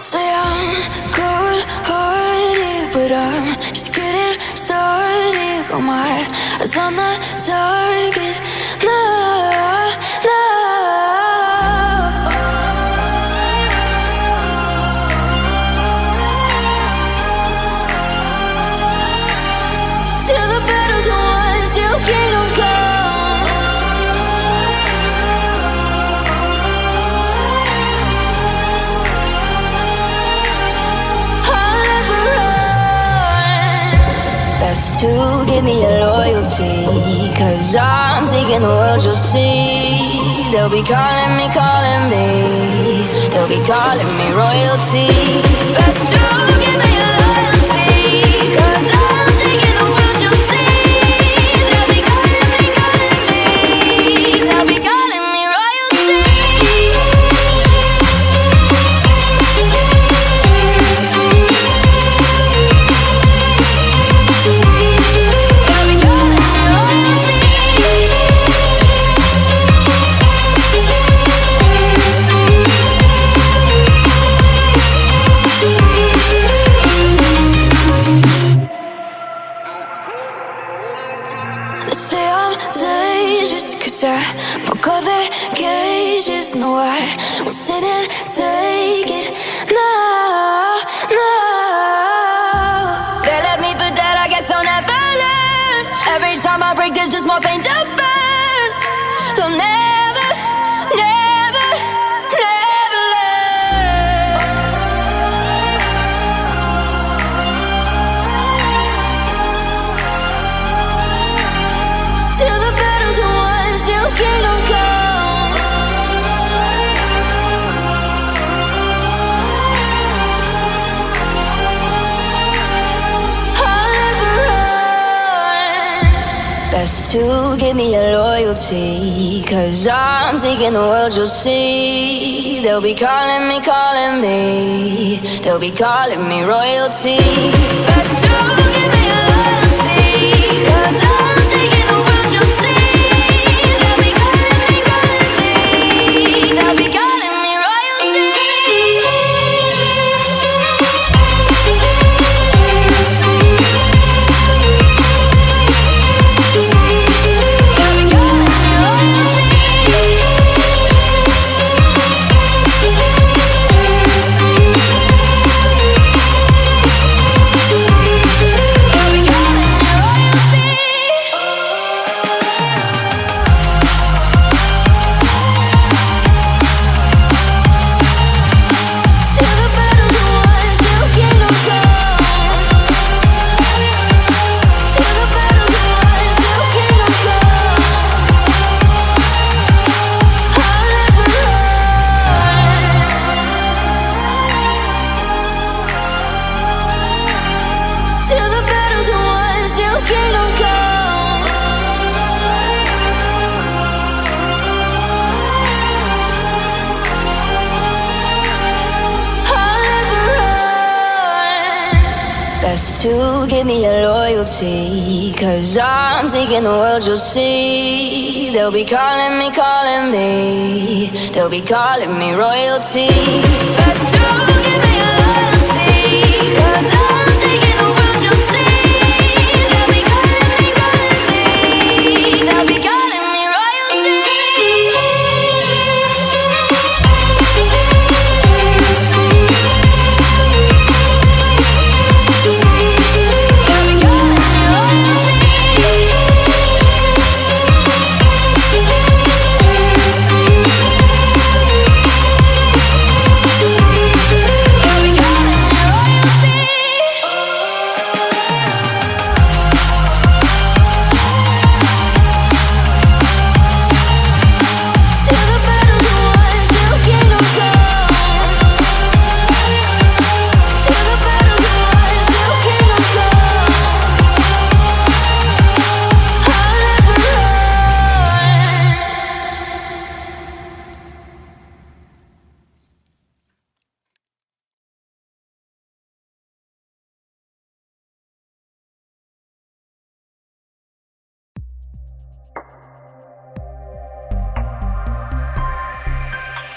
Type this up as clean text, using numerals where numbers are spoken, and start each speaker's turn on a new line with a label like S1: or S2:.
S1: Say I'm good-hearted, but I'm just getting started. Got my eyes on the target. No, no. Till the battle's won, till kingdom come. Best to give me your loyalty, 'cause I'm taking the world, you'll see. They'll be calling me, they'll be calling me royalty. Best to give me your loyalty, 'cause I'm taking the world, you'll see. They'll be calling me, they'll be calling me royalty. I broke all the cages, no, I won't sit and take it. No, no. They left me for dead, I guess I'll never learn. Every time I break, there's just more pain to burn. They'll never, never, never learn. Till the battle's won, till kingdom come. I'll never run. Best to give me your loyalty, 'cause I'm taking the world, you'll see. They'll be calling me, they'll be calling me royalty. Best to give me your loyalty, 'cause I'm taking the world, you'll see. They'll be calling me royalty. They'll be calling me royalty. To give me your loyalty, 'cause I'm taking the world, you'll see. They'll be calling me, they'll be calling me royalty. Best to